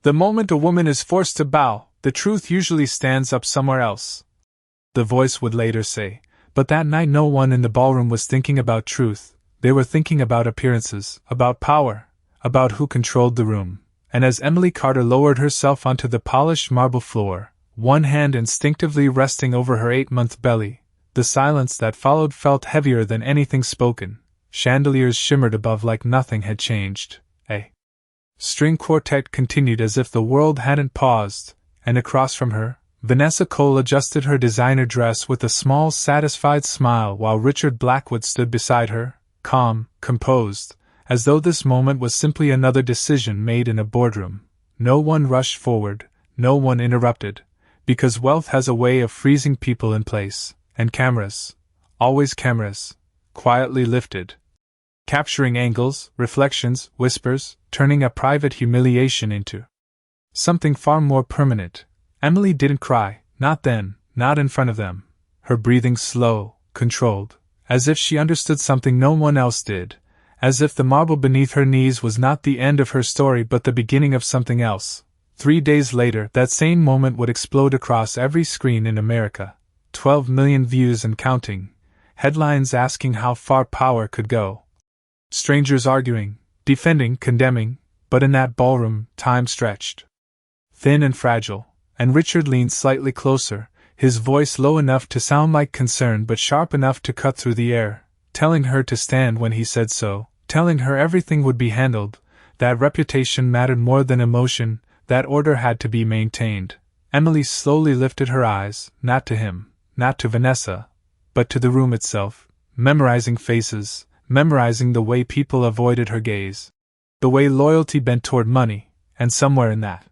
The moment a woman is forced to bow, the truth usually stands up somewhere else. The voice would later say, but that night no one in the ballroom was thinking about truth, they were thinking about appearances, about power, about who controlled the room. And as Emily Carter lowered herself onto the polished marble floor, one hand instinctively resting over her 8-month belly, the silence that followed felt heavier than anything spoken. Chandeliers shimmered above like nothing had changed. A string quartet continued as if the world hadn't paused, and across from her, Vanessa Cole adjusted her designer dress with a small, satisfied smile while Richard Blackwood stood beside her, calm, composed, as though this moment was simply another decision made in a boardroom. No one rushed forward, no one interrupted, because wealth has a way of freezing people in place, and cameras, always cameras, quietly lifted, capturing angles, reflections, whispers, turning a private humiliation into something far more permanent. Emily didn't cry, not then, not in front of them. Her breathing slow, controlled, as if she understood something no one else did, as if the marble beneath her knees was not the end of her story but the beginning of something else. 3 days later, that same moment would explode across every screen in America. 12 million views and counting. Headlines asking how far power could go. Strangers arguing, defending, condemning, but in that ballroom, time stretched. Thin and fragile, and Richard leaned slightly closer, his voice low enough to sound like concern but sharp enough to cut through the air, telling her to stand when he said so, telling her everything would be handled, that reputation mattered more than emotion, that order had to be maintained. Emily slowly lifted her eyes, not to him, not to Vanessa, but to the room itself, memorizing faces, memorizing the way people avoided her gaze, the way loyalty bent toward money, and somewhere in that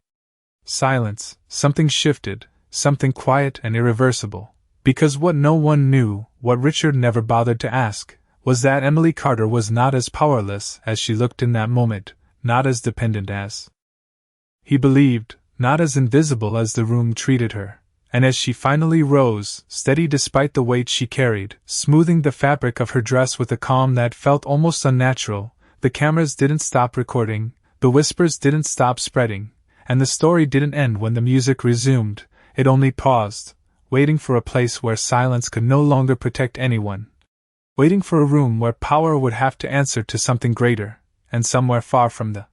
silence, something shifted, something quiet and irreversible, because what no one knew, what Richard never bothered to ask, was that Emily Carter was not as powerless as she looked in that moment, not as dependent as he believed, not as invisible as the room treated her. And as she finally rose, steady despite the weight she carried, smoothing the fabric of her dress with a calm that felt almost unnatural, the cameras didn't stop recording, the whispers didn't stop spreading, and the story didn't end when the music resumed. It only paused, waiting for a place where silence could no longer protect anyone, waiting for a room where power would have to answer to something greater, and somewhere far from the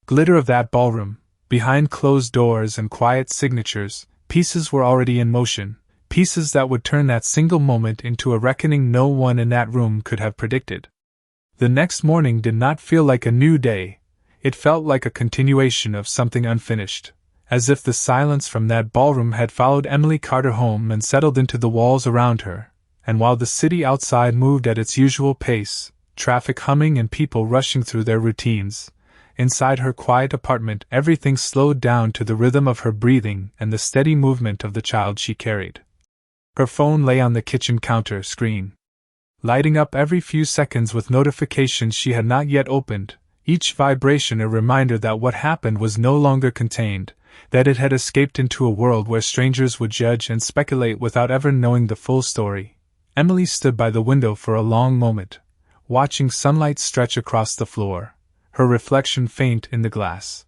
glitter of that ballroom, behind closed doors and quiet signatures, pieces were already in motion, pieces that would turn that single moment into a reckoning no one in that room could have predicted. The next morning did not feel like a new day, it felt like a continuation of something unfinished, as if the silence from that ballroom had followed Emily Carter home and settled into the walls around her, and while the city outside moved at its usual pace, traffic humming and people rushing through their routines, inside her quiet apartment everything slowed down to the rhythm of her breathing and the steady movement of the child she carried. Her phone lay on the kitchen counter screen, lighting up every few seconds with notifications she had not yet opened, each vibration a reminder that what happened was no longer contained, that it had escaped into a world where strangers would judge and speculate without ever knowing the full story. Emily stood by the window for a long moment, watching sunlight stretch across the floor, her reflection faint in the glass.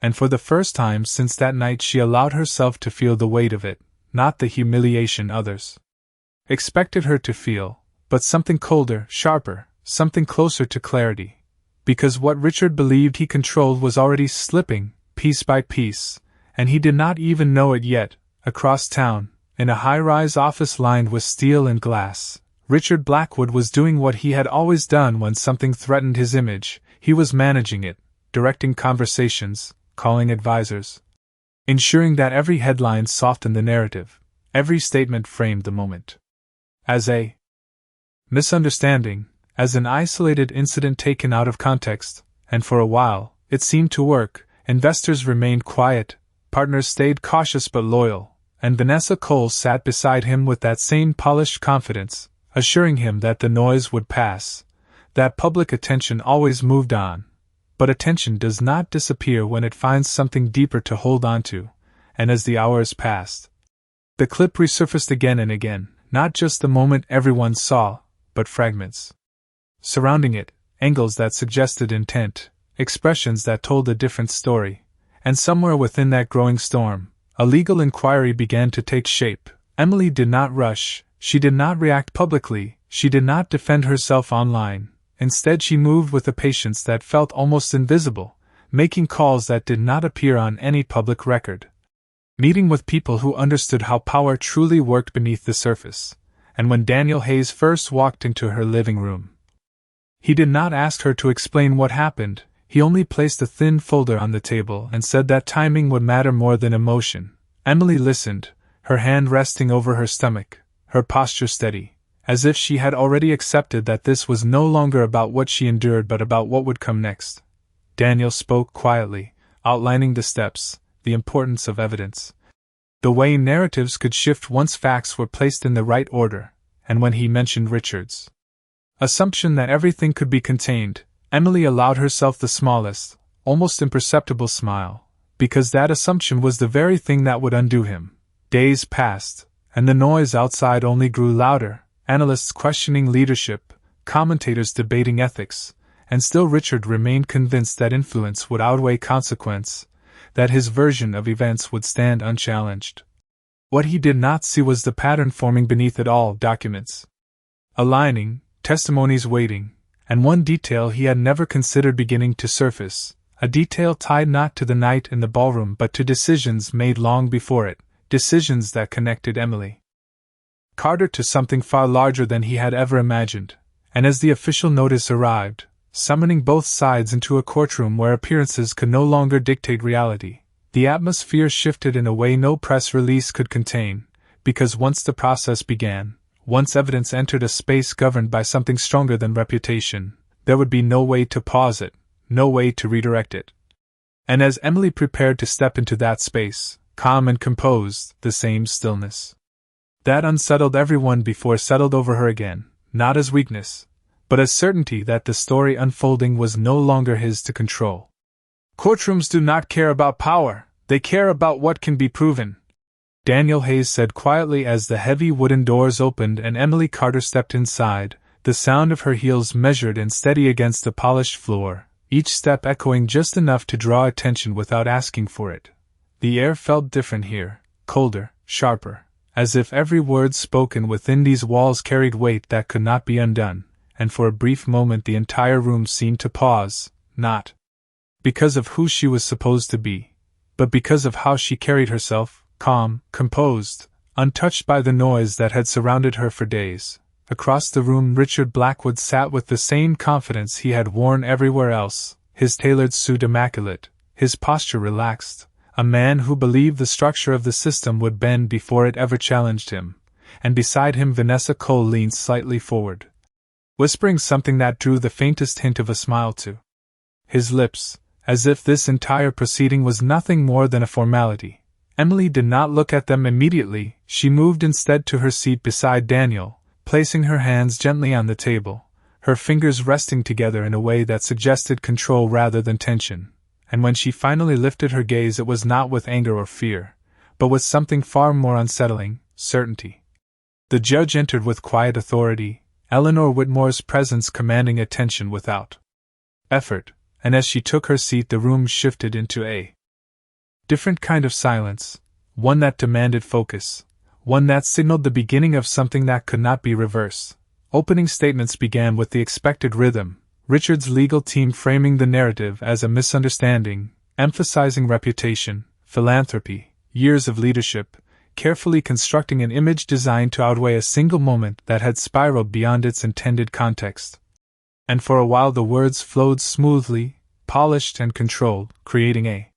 And for the first time since that night she allowed herself to feel the weight of it, not the humiliation others expected her to feel, but something colder, sharper, something closer to clarity. Because what Richard believed he controlled was already slipping, piece by piece, and he did not even know it yet. Across town, in a high-rise office lined with steel and glass, Richard Blackwood was doing what he had always done when something threatened his image. He was managing it, directing conversations, calling advisors, ensuring that every headline softened the narrative, every statement framed the moment as a misunderstanding, as an isolated incident taken out of context, and for a while, it seemed to work. Investors remained quiet, partners stayed cautious but loyal, and Vanessa Cole sat beside him with that same polished confidence, assuring him that the noise would pass, that public attention always moved on. But attention does not disappear when it finds something deeper to hold on to, and as the hours passed, the clip resurfaced again and again, not just the moment everyone saw, but fragments surrounding it, angles that suggested intent, expressions that told a different story, And somewhere within that growing storm, a legal inquiry began to take shape. Emily did not rush, she did not react publicly, she did not defend herself online. Instead, she moved with a patience that felt almost invisible, making calls that did not appear on any public record. Meeting with people who understood how power truly worked beneath the surface. And when Daniel Hayes first walked into her living room, he did not ask her to explain what happened, he only placed a thin folder on the table and said that timing would matter more than emotion. Emily listened, her hand resting over her stomach, her posture steady, as if she had already accepted that this was no longer about what she endured but about what would come next. Daniel spoke quietly, outlining the steps, the importance of evidence, the way narratives could shift once facts were placed in the right order, and when he mentioned Richard's assumption that everything could be contained, Emily allowed herself the smallest, almost imperceptible smile, because that assumption was the very thing that would undo him. Days passed, and the noise outside only grew louder, analysts questioning leadership, commentators debating ethics, and still Richard remained convinced that influence would outweigh consequence, that his version of events would stand unchallenged. What he did not see was the pattern forming beneath it all: documents aligning, testimonies waiting, and one detail he had never considered beginning to surface, a detail tied not to the night in the ballroom but to decisions made long before it, decisions that connected Emily Carter to something far larger than he had ever imagined. And as the official notice arrived, summoning both sides into a courtroom where appearances could no longer dictate reality, the atmosphere shifted in a way no press release could contain, because once the process began, once evidence entered a space governed by something stronger than reputation, there would be no way to pause it, no way to redirect it. And as Emily prepared to step into that space, calm and composed, the same stillness that unsettled everyone before settled over her again, not as weakness, but as certainty that the story unfolding was no longer his to control. Courtrooms do not care about power, they care about what can be proven, Daniel Hayes said quietly as the heavy wooden doors opened and Emily Carter stepped inside, the sound of her heels measured and steady against the polished floor, each step echoing just enough to draw attention without asking for it. The air felt different here, colder, sharper, as if every word spoken within these walls carried weight that could not be undone, and for a brief moment the entire room seemed to pause, not because of who she was supposed to be, but because of how she carried herself, calm, composed, untouched by the noise that had surrounded her for days. Across the room Richard Blackwood sat with the same confidence he had worn everywhere else, his tailored suit immaculate, his posture relaxed, a man who believed the structure of the system would bend before it ever challenged him, and beside him Vanessa Cole leaned slightly forward, whispering something that drew the faintest hint of a smile to his lips, as if this entire proceeding was nothing more than a formality. Emily did not look at them immediately, she moved instead to her seat beside Daniel, placing her hands gently on the table, her fingers resting together in a way that suggested control rather than tension. And when she finally lifted her gaze it was not with anger or fear, but with something far more unsettling, certainty. The judge entered with quiet authority, Eleanor Whitmore's presence commanding attention without effort, and as she took her seat the room shifted into a different kind of silence, one that demanded focus, one that signaled the beginning of something that could not be reversed. Opening statements began with the expected rhythm, Richard's legal team framing the narrative as a misunderstanding, emphasizing reputation, philanthropy, years of leadership, carefully constructing an image designed to outweigh a single moment that had spiraled beyond its intended context. And for a while the words flowed smoothly, polished and controlled, creating a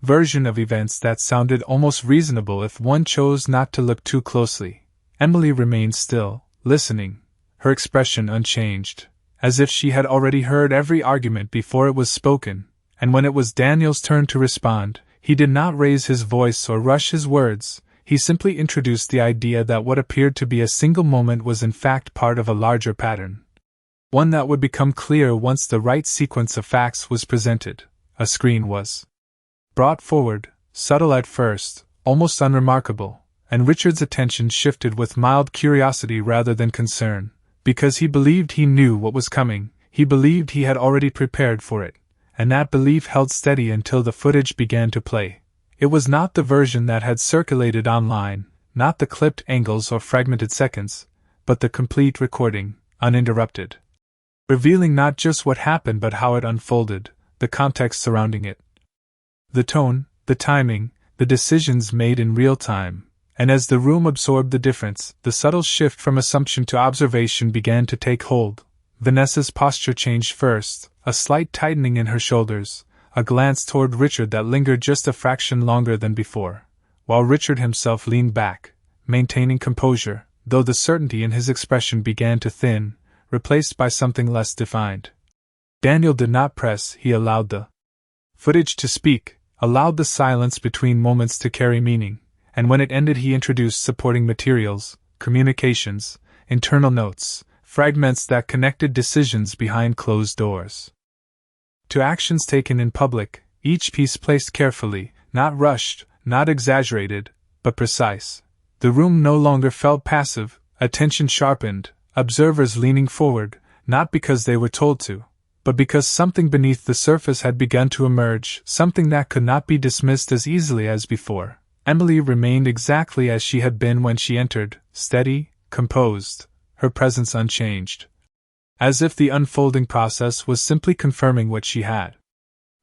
version of events that sounded almost reasonable if one chose not to look too closely. Emily remained still, listening, her expression unchanged, as if she had already heard every argument before it was spoken, and when it was Daniel's turn to respond, he did not raise his voice or rush his words, he simply introduced the idea that what appeared to be a single moment was in fact part of a larger pattern. One that would become clear once the right sequence of facts was presented. A screen was brought forward, subtle at first, almost unremarkable, and Richard's attention shifted with mild curiosity rather than concern, because he believed he knew what was coming, he believed he had already prepared for it, and that belief held steady until the footage began to play. It was not the version that had circulated online, not the clipped angles or fragmented seconds, but the complete recording, uninterrupted, revealing not just what happened but how it unfolded, the context surrounding it. The tone, the timing, the decisions made in real time, and as the room absorbed the difference, the subtle shift from assumption to observation began to take hold. Vanessa's posture changed first, a slight tightening in her shoulders, a glance toward Richard that lingered just a fraction longer than before, while Richard himself leaned back, maintaining composure, though the certainty in his expression began to thin, replaced by something less defined. Daniel did not press, he allowed the footage to speak, allowed the silence between moments to carry meaning, and when it ended he introduced supporting materials, communications, internal notes, fragments that connected decisions behind closed doors to actions taken in public, each piece placed carefully, not rushed, not exaggerated, but precise. The room no longer felt passive, attention sharpened, observers leaning forward, not because they were told to, but because something beneath the surface had begun to emerge, something that could not be dismissed as easily as before. Emily remained exactly as she had been when she entered, steady, composed, her presence unchanged. As if the unfolding process was simply confirming what she had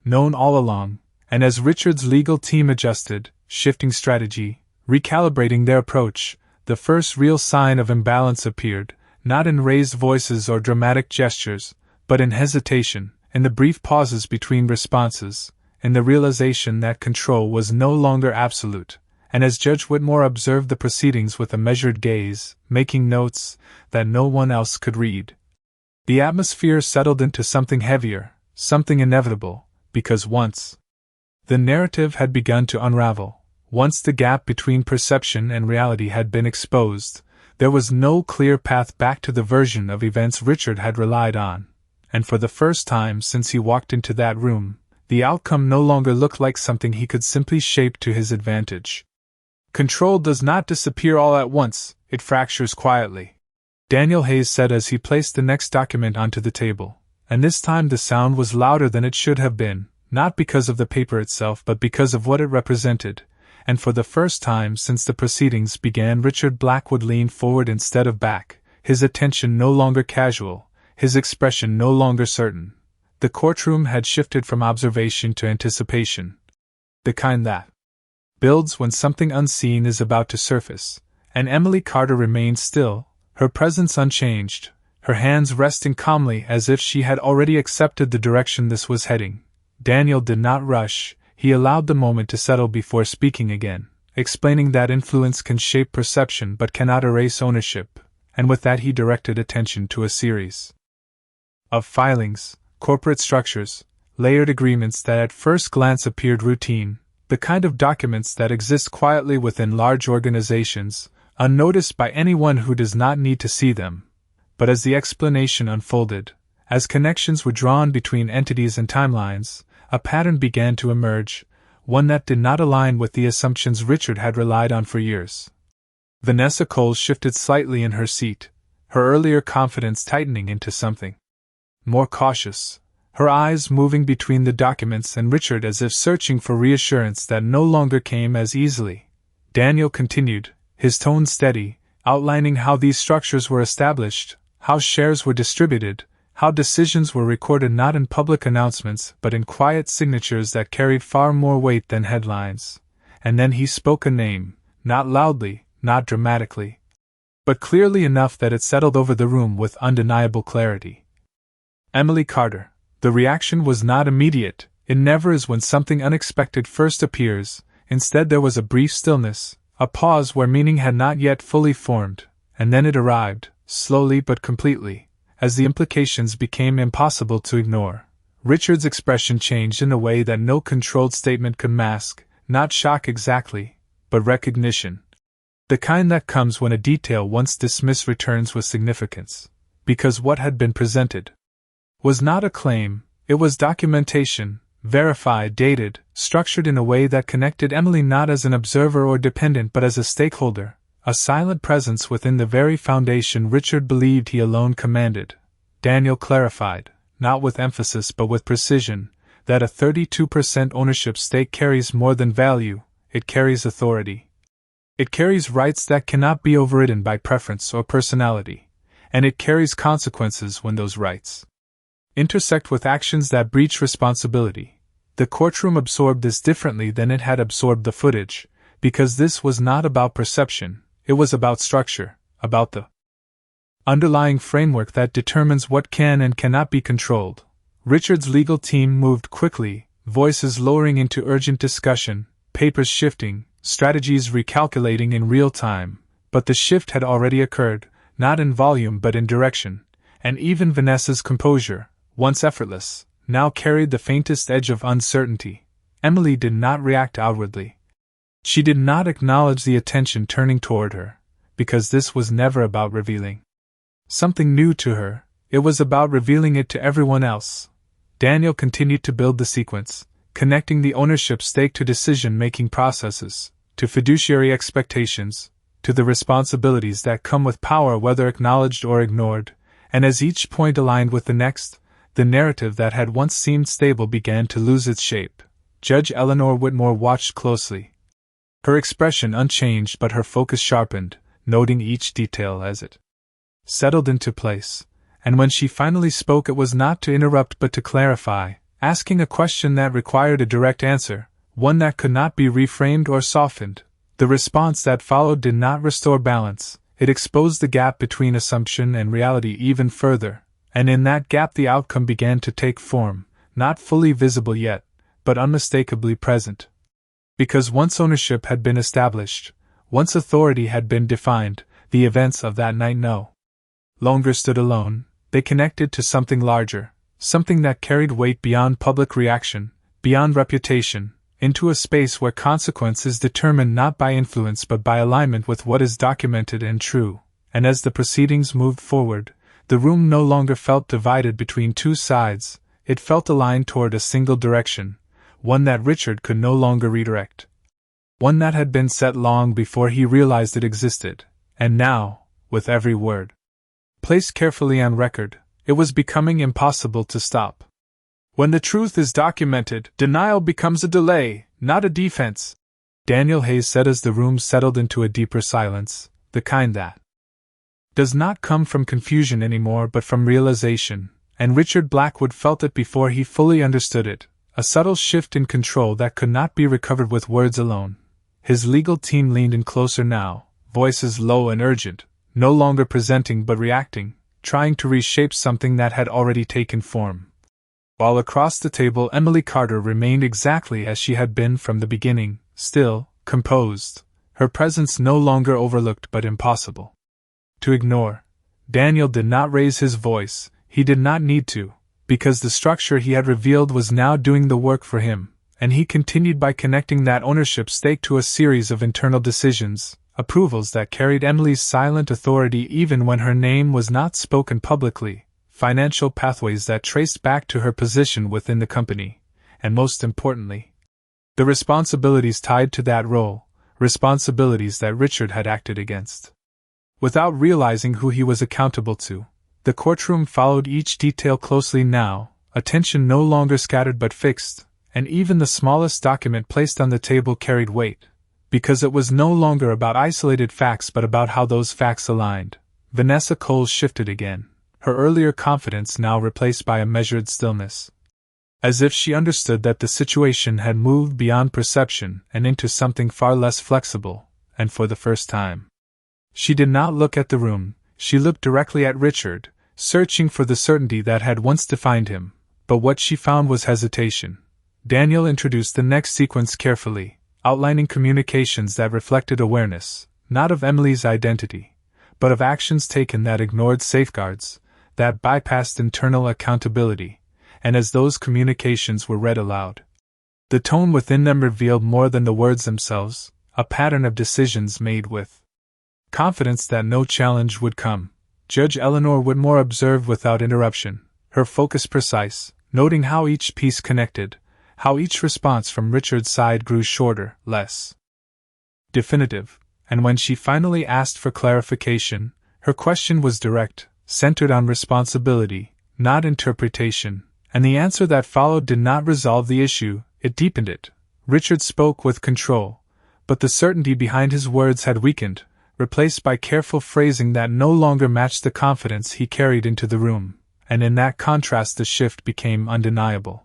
known all along, and as Richard's legal team adjusted, shifting strategy, recalibrating their approach, the first real sign of imbalance appeared, not in raised voices or dramatic gestures, but in hesitation, in the brief pauses between responses, in the realization that control was no longer absolute, and as Judge Whitmore observed the proceedings with a measured gaze, making notes that no one else could read. The atmosphere settled into something heavier, something inevitable, because once the narrative had begun to unravel, once the gap between perception and reality had been exposed, there was no clear path back to the version of events Richard had relied on, and for the first time since he walked into that room, the outcome no longer looked like something he could simply shape to his advantage. Control does not disappear all at once, it fractures quietly, Daniel Hayes said as he placed the next document onto the table, and this time the sound was louder than it should have been, not because of the paper itself but because of what it represented, and for the first time since the proceedings began Richard Blackwood leaned forward instead of back, his attention no longer casual, his expression no longer certain. The courtroom had shifted from observation to anticipation. The kind that builds when something unseen is about to surface, and Emily Carter remained still, her presence unchanged, her hands resting calmly as if she had already accepted the direction this was heading. Daniel did not rush, he allowed the moment to settle before speaking again, explaining that influence can shape perception but cannot erase ownership, and with that he directed attention to a series of filings, corporate structures, layered agreements that at first glance appeared routine, the kind of documents that exist quietly within large organizations, unnoticed by anyone who does not need to see them. But as the explanation unfolded, as connections were drawn between entities and timelines, a pattern began to emerge, one that did not align with the assumptions Richard had relied on for years. Vanessa Cole shifted slightly in her seat, her earlier confidence tightening into something more cautious, her eyes moving between the documents and Richard as if searching for reassurance that no longer came as easily. Daniel continued, his tone steady, outlining how these structures were established, how shares were distributed, how decisions were recorded not in public announcements but in quiet signatures that carried far more weight than headlines. And then he spoke a name, not loudly, not dramatically, but clearly enough that it settled over the room with undeniable clarity. Emily Carter. The reaction was not immediate, it never is when something unexpected first appears. Instead there was a brief stillness, a pause where meaning had not yet fully formed, and then it arrived, slowly but completely, as the implications became impossible to ignore. Richard's expression changed in a way that no controlled statement could mask, not shock exactly, but recognition. The kind that comes when a detail once dismissed returns with significance, because what had been presented was not a claim, it was documentation, verified, dated, structured in a way that connected Emily not as an observer or dependent but as a stakeholder, a silent presence within the very foundation Richard believed he alone commanded. Daniel clarified, not with emphasis but with precision, that a 32% ownership stake carries more than value, it carries authority. It carries rights that cannot be overridden by preference or personality, and it carries consequences when those rights intersect with actions that breach responsibility. The courtroom absorbed this differently than it had absorbed the footage, because this was not about perception, it was about structure, about the underlying framework that determines what can and cannot be controlled. Richard's legal team moved quickly, voices lowering into urgent discussion, papers shifting, strategies recalculating in real time, but the shift had already occurred, not in volume but in direction, and even Vanessa's composure, once effortless, now carried the faintest edge of uncertainty. Emily did not react outwardly. She did not acknowledge the attention turning toward her, because this was never about revealing something new to her, it was about revealing it to everyone else. Daniel continued to build the sequence, connecting the ownership stake to decision-making processes, to fiduciary expectations, to the responsibilities that come with power whether acknowledged or ignored, and as each point aligned with the next, the narrative that had once seemed stable began to lose its shape. Judge Eleanor Whitmore watched closely. Her expression unchanged but her focus sharpened, noting each detail as it settled into place, and when she finally spoke it was not to interrupt but to clarify, asking a question that required a direct answer, one that could not be reframed or softened. The response that followed did not restore balance, it exposed the gap between assumption and reality even further, and in that gap the outcome began to take form, not fully visible yet, but unmistakably present. Because once ownership had been established, once authority had been defined, the events of that night no longer stood alone, they connected to something larger, something that carried weight beyond public reaction, beyond reputation, into a space where consequence is determined not by influence but by alignment with what is documented and true. And as the proceedings moved forward, the room no longer felt divided between two sides, it felt aligned toward a single direction, one that Richard could no longer redirect. One that had been set long before he realized it existed, and now, with every word placed carefully on record, it was becoming impossible to stop. When the truth is documented, denial becomes a delay, not a defense, Daniel Hayes said as the room settled into a deeper silence, the kind that does not come from confusion anymore but from realization, and Richard Blackwood felt it before he fully understood it, a subtle shift in control that could not be recovered with words alone. His legal team leaned in closer now, voices low and urgent, no longer presenting but reacting, trying to reshape something that had already taken form. While across the table Emily Carter remained exactly as she had been from the beginning, still, composed, her presence no longer overlooked but impossible to ignore. Daniel did not raise his voice, he did not need to, because the structure he had revealed was now doing the work for him, and he continued by connecting that ownership stake to a series of internal decisions, approvals that carried Emily's silent authority even when her name was not spoken publicly, financial pathways that traced back to her position within the company, and most importantly, the responsibilities tied to that role, responsibilities that Richard had acted against. Without realizing who he was accountable to, the courtroom followed each detail closely now, attention no longer scattered but fixed, and even the smallest document placed on the table carried weight, because it was no longer about isolated facts but about how those facts aligned. Vanessa Cole shifted again, her earlier confidence now replaced by a measured stillness, as if she understood that the situation had moved beyond perception and into something far less flexible, and for the first time, she did not look at the room, she looked directly at Richard, searching for the certainty that had once defined him, but what she found was hesitation. Daniel introduced the next sequence carefully, outlining communications that reflected awareness, not of Emily's identity, but of actions taken that ignored safeguards, that bypassed internal accountability, and as those communications were read aloud, the tone within them revealed more than the words themselves, a pattern of decisions made with confidence that no challenge would come. Judge Eleanor Whitmore observed without interruption, her focus precise, noting how each piece connected, how each response from Richard's side grew shorter, less definitive, and when she finally asked for clarification, her question was direct, centered on responsibility, not interpretation, And the answer that followed did not resolve the issue, it deepened it. Richard spoke with control, but the certainty behind his words had weakened, replaced by careful phrasing that no longer matched the confidence he carried into the room, and in that contrast the shift became undeniable.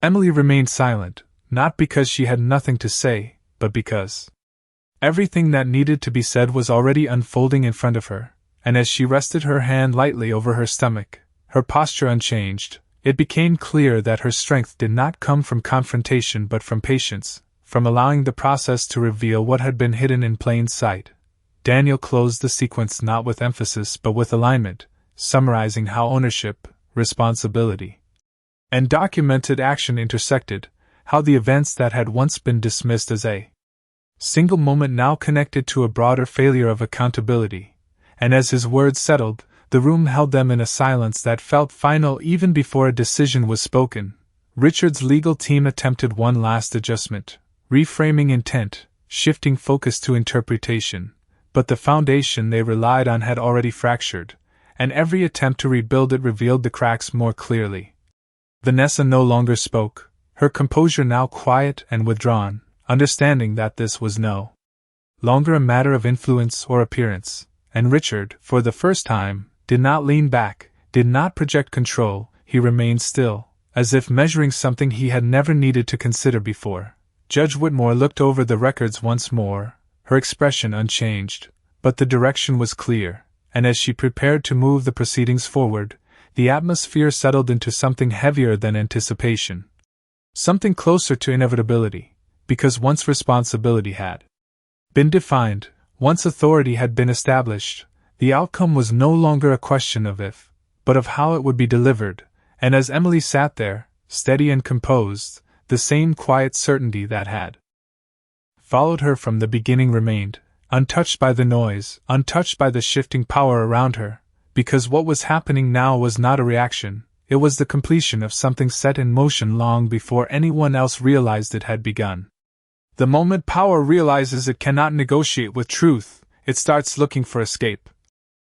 Emily remained silent, not because she had nothing to say, but because everything that needed to be said was already unfolding in front of her, and as she rested her hand lightly over her stomach, her posture unchanged, it became clear that her strength did not come from confrontation but from patience, from allowing the process to reveal what had been hidden in plain sight. Daniel closed the sequence not with emphasis but with alignment, summarizing how ownership, responsibility, and documented action intersected, how the events that had once been dismissed as a single moment now connected to a broader failure of accountability, and as his words settled, the room held them in a silence that felt final even before a decision was spoken. Richard's legal team attempted one last adjustment, reframing intent, shifting focus to interpretation, but the foundation they relied on had already fractured, and every attempt to rebuild it revealed the cracks more clearly. Vanessa no longer spoke, her composure now quiet and withdrawn, understanding that this was no longer a matter of influence or appearance, and Richard, for the first time, did not lean back, did not project control. He remained still, as if measuring something he had never needed to consider before. Judge Whitmore looked over the records once more, her expression unchanged, but the direction was clear, and as she prepared to move the proceedings forward, the atmosphere settled into something heavier than anticipation. Something closer to inevitability, because once responsibility had been defined, once authority had been established, the outcome was no longer a question of if, but of how it would be delivered, and as Emily sat there, steady and composed, the same quiet certainty that had followed her from the beginning remained, untouched by the noise, untouched by the shifting power around her, because what was happening now was not a reaction, it was the completion of something set in motion long before anyone else realized it had begun. The moment power realizes it cannot negotiate with truth, it starts looking for escape,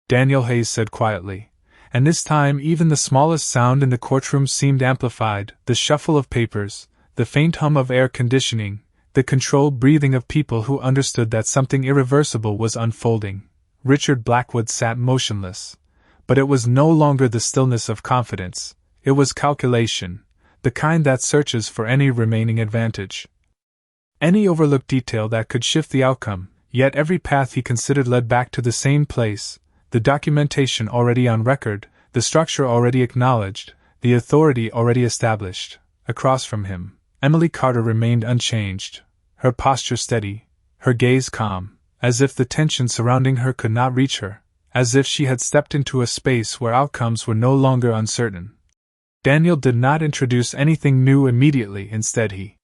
Daniel Hayes said quietly, and this time even the smallest sound in the courtroom seemed amplified, the shuffle of papers, the faint hum of air conditioning, the controlled breathing of people who understood that something irreversible was unfolding. Richard Blackwood sat motionless, but it was no longer the stillness of confidence, it was calculation, the kind that searches for any remaining advantage, any overlooked detail that could shift the outcome, yet every path he considered led back to the same place, the documentation already on record, the structure already acknowledged, the authority already established. Across from him, Emily Carter remained unchanged, her posture steady, her gaze calm, as if the tension surrounding her could not reach her, as if she had stepped into a space where outcomes were no longer uncertain. Daniel did not introduce anything new immediately, instead he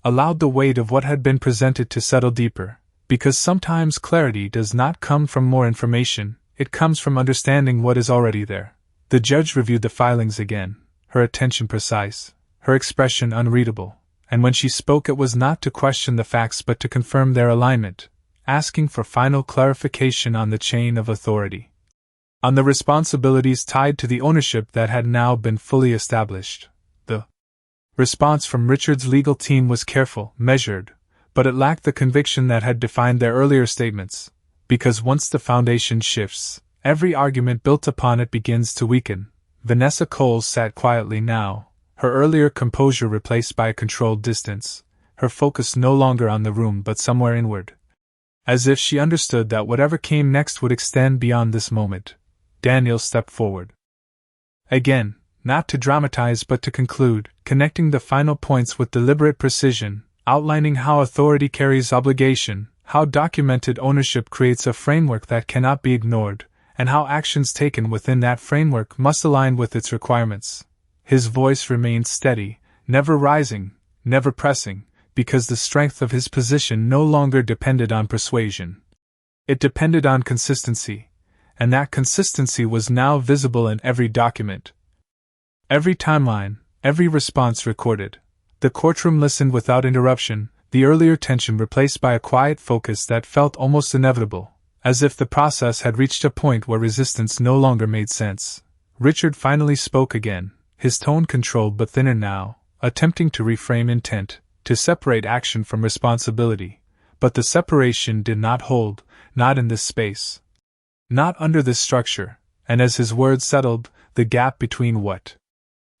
allowed the weight of what had been presented to settle deeper, because sometimes clarity does not come from more information, it comes from understanding what is already there. The judge reviewed the filings again, her attention precise, her expression unreadable, and when she spoke it was not to question the facts but to confirm their alignment, asking for final clarification on the chain of authority, on the responsibilities tied to the ownership that had now been fully established. The response from Richard's legal team was careful, measured, but it lacked the conviction that had defined their earlier statements, because once the foundation shifts, every argument built upon it begins to weaken. Vanessa Coles sat quietly now, her earlier composure replaced by a controlled distance, her focus no longer on the room but somewhere inward, as if she understood that whatever came next would extend beyond this moment. Daniel stepped forward again, not to dramatize but to conclude, connecting the final points with deliberate precision, outlining how authority carries obligation, how documented ownership creates a framework that cannot be ignored, and how actions taken within that framework must align with its requirements. His voice remained steady, never rising, never pressing, because the strength of his position no longer depended on persuasion. It depended on consistency, and that consistency was now visible in every document, every timeline, every response recorded. The courtroom listened without interruption, the earlier tension replaced by a quiet focus that felt almost inevitable, as if the process had reached a point where resistance no longer made sense. Richard finally spoke again, his tone controlled but thinner now, attempting to reframe intent, to separate action from responsibility. But the separation did not hold, not in this space. Not under this structure, and as his words settled, the gap between what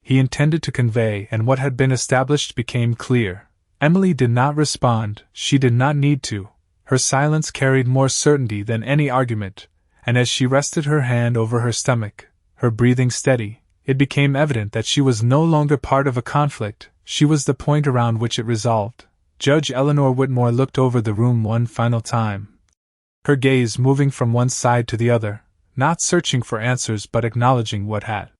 he intended to convey and what had been established became clear. Emily did not respond, she did not need to. Her silence carried more certainty than any argument, and as she rested her hand over her stomach, her breathing steady, it became evident that she was no longer part of a conflict, she was the point around which it resolved. Judge Eleanor Whitmore looked over the room one final time, her gaze moving from one side to the other, not searching for answers but acknowledging what had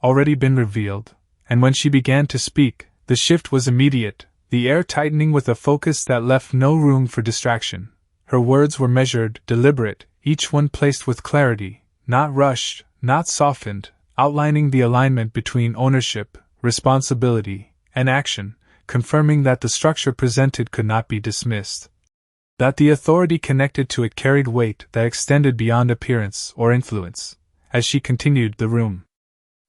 already been revealed, and when she began to speak, the shift was immediate, the air tightening with a focus that left no room for distraction. Her words were measured, deliberate, each one placed with clarity, not rushed, not softened, outlining the alignment between ownership, responsibility, and action, confirming that the structure presented could not be dismissed. That the authority connected to it carried weight that extended beyond appearance or influence. As she continued, the room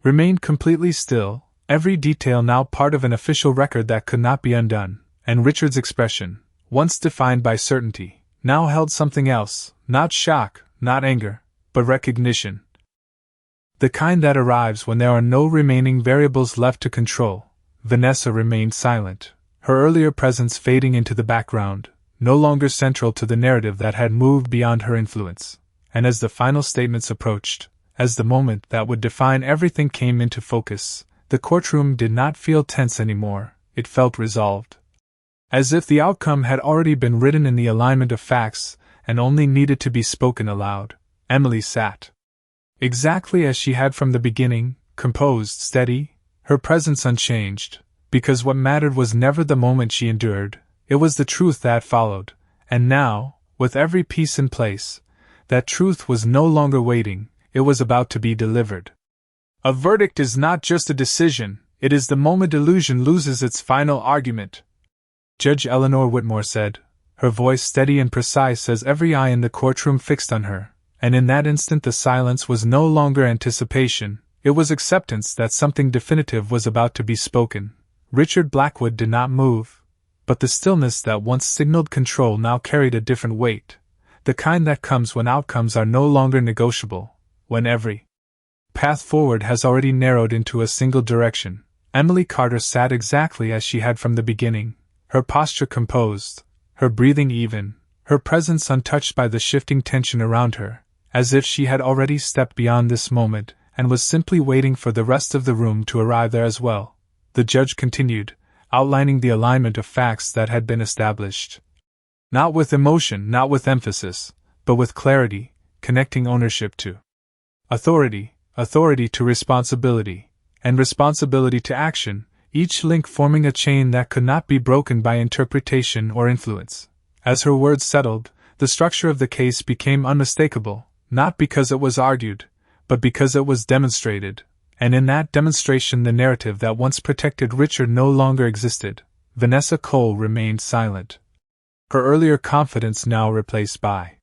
remained completely still, every detail now part of an official record that could not be undone, and Richard's expression, once defined by certainty, now held something else, not shock, not anger, but recognition. The kind that arrives when there are no remaining variables left to control. Vanessa remained silent, her earlier presence fading into the background, no longer central to the narrative that had moved beyond her influence. And as the final statements approached, as the moment that would define everything came into focus, the courtroom did not feel tense anymore, it felt resolved. As if the outcome had already been written in the alignment of facts and only needed to be spoken aloud. Emily sat exactly as she had from the beginning, composed, steady, her presence unchanged, because what mattered was never the moment she endured, it was the truth that followed, and now, with every piece in place, that truth was no longer waiting, it was about to be delivered. A verdict is not just a decision, it is the moment illusion loses its final argument, Judge Eleanor Whitmore said, her voice steady and precise as every eye in the courtroom fixed on her, and in that instant the silence was no longer anticipation, it was acceptance that something definitive was about to be spoken. Richard Blackwood did not move, but the stillness that once signaled control now carried a different weight, the kind that comes when outcomes are no longer negotiable, when every path forward has already narrowed into a single direction. Emily Carter sat exactly as she had from the beginning, her posture composed, her breathing even, her presence untouched by the shifting tension around her, as if she had already stepped beyond this moment and was simply waiting for the rest of the room to arrive there as well. The judge continued, outlining the alignment of facts that had been established. Not with emotion, not with emphasis, but with clarity, connecting ownership to authority, authority to responsibility, and responsibility to action, each link forming a chain that could not be broken by interpretation or influence. As her words settled, the structure of the case became unmistakable, not because it was argued, but because it was demonstrated, and in that demonstration the narrative that once protected Richard no longer existed. Vanessa Cole remained silent, her earlier confidence now replaced by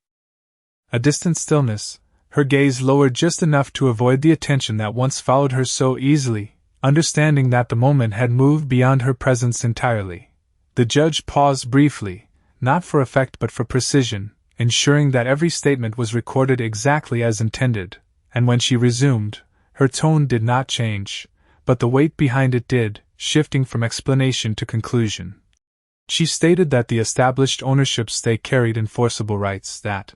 a distant stillness, her gaze lowered just enough to avoid the attention that once followed her so easily, understanding that the moment had moved beyond her presence entirely. The judge paused briefly, not for effect but for precision, ensuring that every statement was recorded exactly as intended, and when she resumed, her tone did not change, but the weight behind it did, shifting from explanation to conclusion. She stated that the established ownership stake carried enforceable rights, that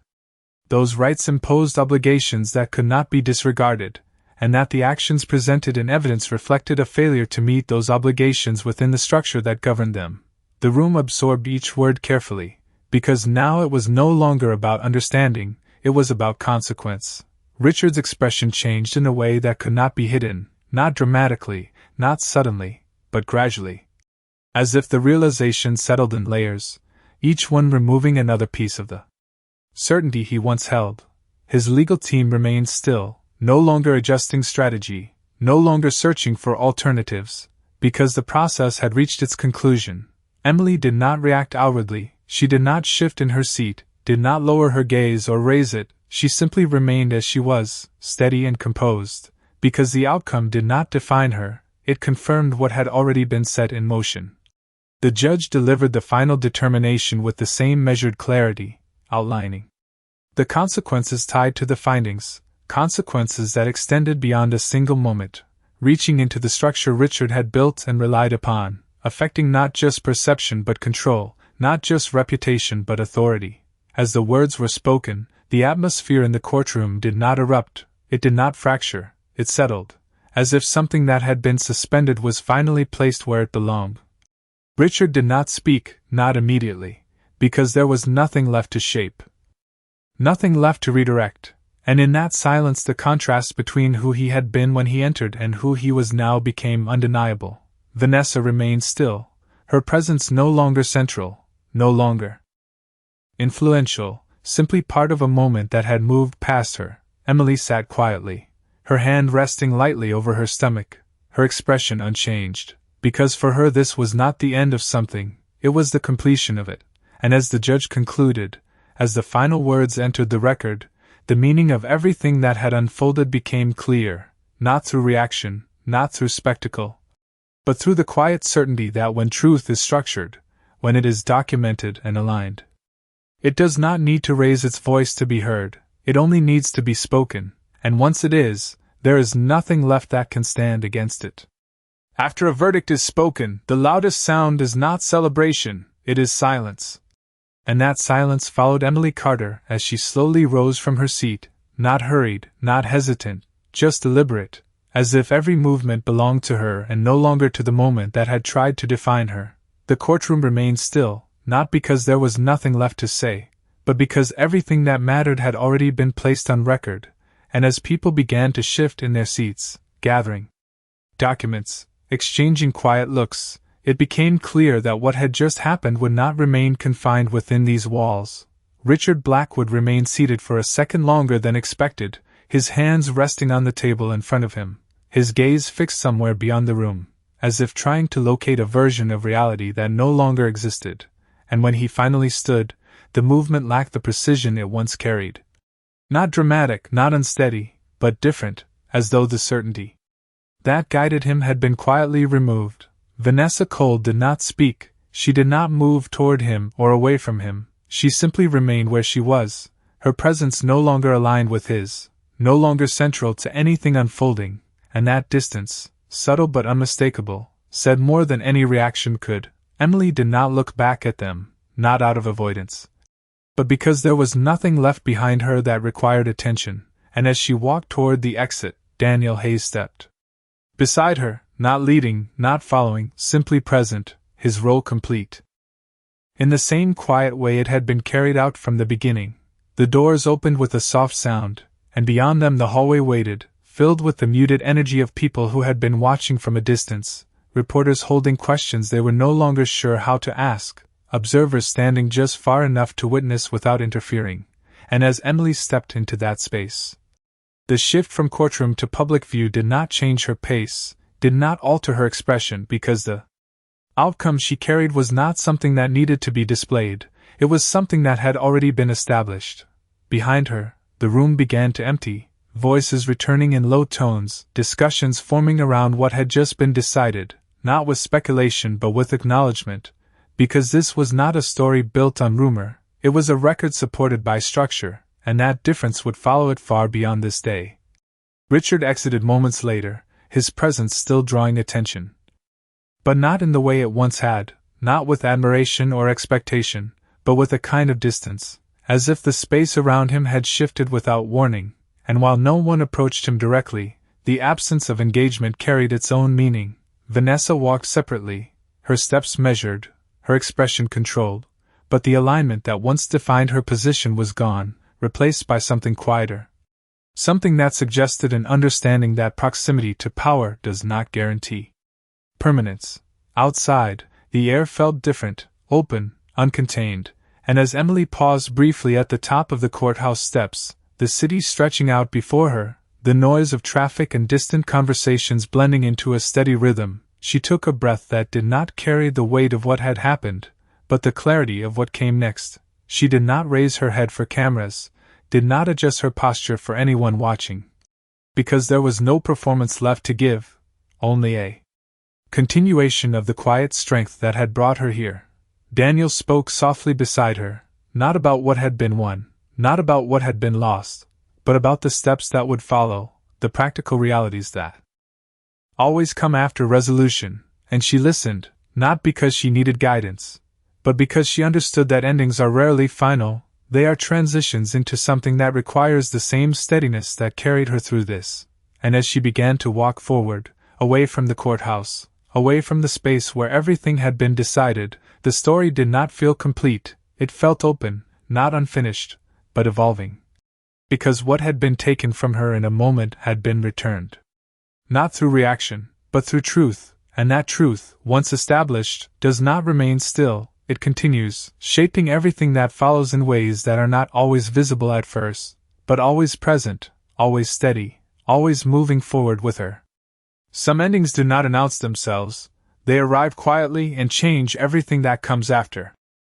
those rights imposed obligations that could not be disregarded, and that the actions presented in evidence reflected a failure to meet those obligations within the structure that governed them. The room absorbed each word carefully, because now it was no longer about understanding, it was about consequence. Richard's expression changed in a way that could not be hidden, not dramatically, not suddenly, but gradually. As if the realization settled in layers, each one removing another piece of the certainty he once held. His legal team remained still, no longer adjusting strategy, no longer searching for alternatives, because the process had reached its conclusion. Emily did not react outwardly, she did not shift in her seat, did not lower her gaze or raise it, she simply remained as she was, steady and composed, because the outcome did not define her, it confirmed what had already been set in motion. The judge delivered the final determination with the same measured clarity, outlining the consequences tied to the findings, consequences that extended beyond a single moment, reaching into the structure Richard had built and relied upon, affecting not just perception but control, not just reputation but authority. As the words were spoken, the atmosphere in the courtroom did not erupt, it did not fracture, it settled, as if something that had been suspended was finally placed where it belonged. Richard did not speak, not immediately, because there was nothing left to shape. Nothing left to redirect, and in that silence the contrast between who he had been when he entered and who he was now became undeniable. Vanessa remained still, her presence no longer central, no longer influential, simply part of a moment that had moved past her. Emily sat quietly, her hand resting lightly over her stomach, her expression unchanged, because for her this was not the end of something, it was the completion of it, and as the judge concluded, as the final words entered the record, the meaning of everything that had unfolded became clear, not through reaction, not through spectacle, but through the quiet certainty that when truth is structured, when it is documented and aligned, it does not need to raise its voice to be heard, it only needs to be spoken, and once it is, there is nothing left that can stand against it. After a verdict is spoken, the loudest sound is not celebration, it is silence. And that silence followed Emily Carter as she slowly rose from her seat, not hurried, not hesitant, just deliberate, as if every movement belonged to her and no longer to the moment that had tried to define her. The courtroom remained still, not because there was nothing left to say, but because everything that mattered had already been placed on record, and as people began to shift in their seats, gathering documents, exchanging quiet looks, it became clear that what had just happened would not remain confined within these walls. Richard Black would remain seated for a second longer than expected, his hands resting on the table in front of him, his gaze fixed somewhere beyond the room, as if trying to locate a version of reality that no longer existed, and when he finally stood, the movement lacked the precision it once carried. Not dramatic, not unsteady, but different, as though the certainty that guided him had been quietly removed. Vanessa Cole did not speak, she did not move toward him or away from him, she simply remained where she was, her presence no longer aligned with his, no longer central to anything unfolding, and that distance, subtle but unmistakable, said more than any reaction could. Emily did not look back at them, not out of avoidance, but because there was nothing left behind her that required attention, and as she walked toward the exit, Daniel Hayes stepped beside her, not leading, not following, simply present, his role complete. In the same quiet way it had been carried out from the beginning, the doors opened with a soft sound, and beyond them the hallway waited, filled with the muted energy of people who had been watching from a distance, reporters holding questions they were no longer sure how to ask, observers standing just far enough to witness without interfering, and as Emily stepped into that space, the shift from courtroom to public view did not change her pace, did not alter her expression, because the outcome she carried was not something that needed to be displayed, it was something that had already been established. Behind her, the room began to empty, voices returning in low tones, discussions forming around what had just been decided, not with speculation but with acknowledgement, because this was not a story built on rumor, it was a record supported by structure, and that difference would follow it far beyond this day. Richard exited moments later, his presence still drawing attention. But not in the way it once had, not with admiration or expectation, but with a kind of distance, as if the space around him had shifted without warning, and while no one approached him directly, the absence of engagement carried its own meaning. Vanessa walked separately, her steps measured, her expression controlled, but the alignment that once defined her position was gone, replaced by something quieter. Something that suggested an understanding that proximity to power does not guarantee permanence. Outside, the air felt different, open, uncontained, and as Emily paused briefly at the top of the courthouse steps, the city stretching out before her, the noise of traffic and distant conversations blending into a steady rhythm, she took a breath that did not carry the weight of what had happened, but the clarity of what came next. She did not raise her head for cameras, did not adjust her posture for anyone watching. because there was no performance left to give, only a continuation of the quiet strength that had brought her here. Daniel spoke softly beside her, not about what had been won, not about what had been lost, but about the steps that would follow, the practical realities that always come after resolution, and she listened, not because she needed guidance, but because she understood that endings are rarely final, they are transitions into something that requires the same steadiness that carried her through this. And as she began to walk forward, away from the courthouse, away from the space where everything had been decided, the story did not feel complete, it felt open, not unfinished, but evolving. Because what had been taken from her in a moment had been returned. Not through reaction, but through truth, and that truth, once established, does not remain still, it continues, shaping everything that follows in ways that are not always visible at first, but always present, always steady, always moving forward with her. Some endings do not announce themselves, they arrive quietly and change everything that comes after.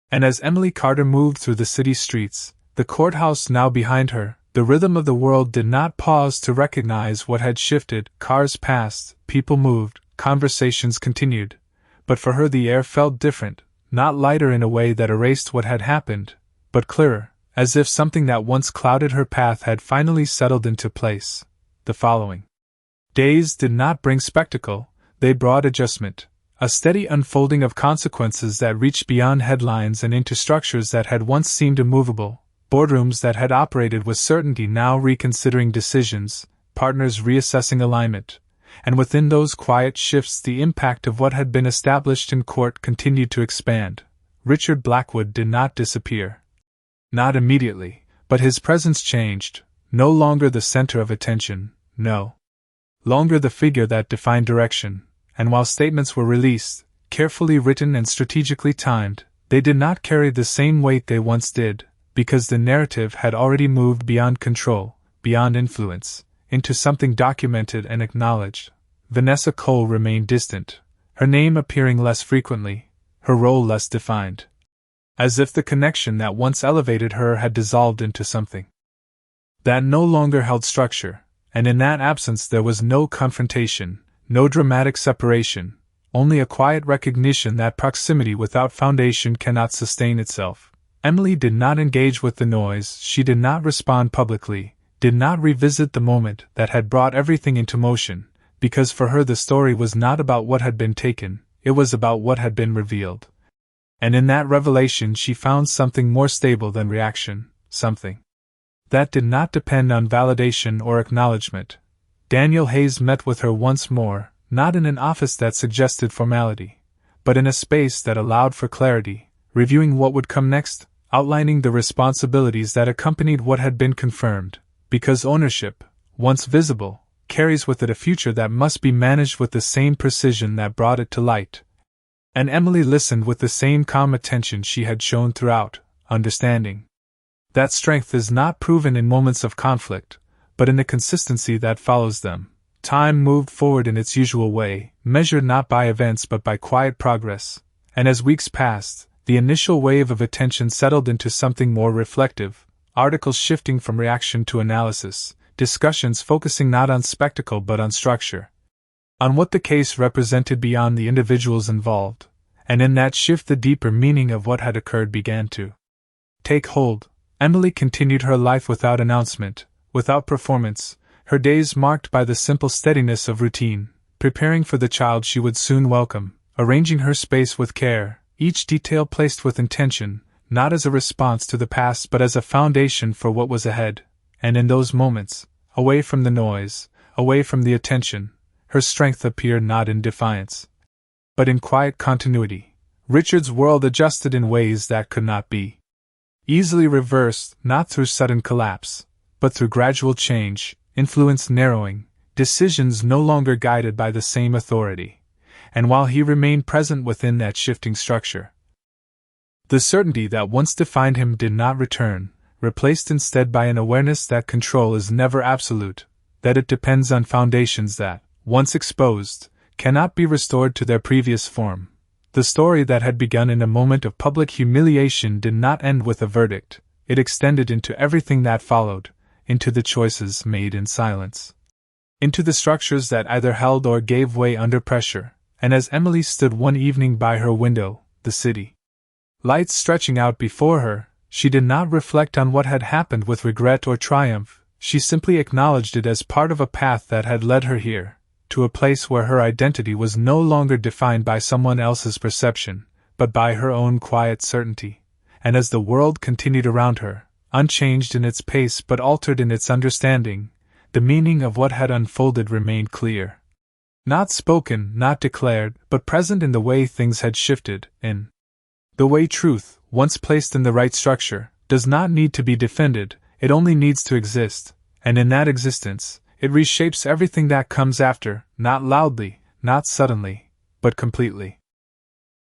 And as Emily Carter moved through the city streets, the courthouse now behind her, the rhythm of the world did not pause to recognize what had shifted. Cars passed, people moved, conversations continued. But for her the air felt different, not lighter in a way that erased what had happened, but clearer, as if something that once clouded her path had finally settled into place. The following days did not bring spectacle, they brought adjustment, a steady unfolding of consequences that reached beyond headlines and into structures that had once seemed immovable. Boardrooms that had operated with certainty now reconsidering decisions, partners reassessing alignment, and within those quiet shifts the impact of what had been established in court continued to expand. Richard Blackwood did not disappear. Not immediately, but his presence changed, no longer the center of attention, no longer the figure that defined direction, and while statements were released, carefully written and strategically timed, they did not carry the same weight they once did. Because the narrative had already moved beyond control, beyond influence, into something documented and acknowledged. Vanessa Cole remained distant, her name appearing less frequently, her role less defined. As if the connection that once elevated her had dissolved into something that no longer held structure, and in that absence there was no confrontation, no dramatic separation, only a quiet recognition that proximity without foundation cannot sustain itself. Emily did not engage with the noise, she did not respond publicly, did not revisit the moment that had brought everything into motion, because for her the story was not about what had been taken, it was about what had been revealed. And in that revelation she found something more stable than reaction, something that did not depend on validation or acknowledgement. Daniel Hayes met with her once more, not in an office that suggested formality, but in a space that allowed for clarity, reviewing what would come next, outlining the responsibilities that accompanied what had been confirmed, because ownership, once visible, carries with it a future that must be managed with the same precision that brought it to light. And Emily listened with the same calm attention she had shown throughout, understanding that strength is not proven in moments of conflict, but in the consistency that follows them. Time moved forward in its usual way, measured not by events but by quiet progress, and as weeks passed, the initial wave of attention settled into something more reflective, articles shifting from reaction to analysis, discussions focusing not on spectacle but on structure, on what the case represented beyond the individuals involved, and in that shift the deeper meaning of what had occurred began to take hold. Emily continued her life without announcement, without performance, her days marked by the simple steadiness of routine, preparing for the child she would soon welcome, arranging her space with care, each detail placed with intention, not as a response to the past but as a foundation for what was ahead. And in those moments, away from the noise, away from the attention, her strength appeared not in defiance, but in quiet continuity. Richard's world adjusted in ways that could not be easily reversed, not through sudden collapse, but through gradual change, influence narrowing, decisions no longer guided by the same authority. And while he remained present within that shifting structure, the certainty that once defined him did not return, replaced instead by an awareness that control is never absolute, that it depends on foundations that, once exposed, cannot be restored to their previous form. The story that had begun in a moment of public humiliation did not end with a verdict, it extended into everything that followed, into the choices made in silence, into the structures that either held or gave way under pressure, and as Emily stood one evening by her window, the city lights stretching out before her, she did not reflect on what had happened with regret or triumph, she simply acknowledged it as part of a path that had led her here, to a place where her identity was no longer defined by someone else's perception, but by her own quiet certainty. And as the world continued around her, unchanged in its pace but altered in its understanding, the meaning of what had unfolded remained clear. Not spoken, not declared, but present in the way things had shifted, in the way truth, once placed in the right structure, does not need to be defended, it only needs to exist, and in that existence, it reshapes everything that comes after, not loudly, not suddenly, but completely.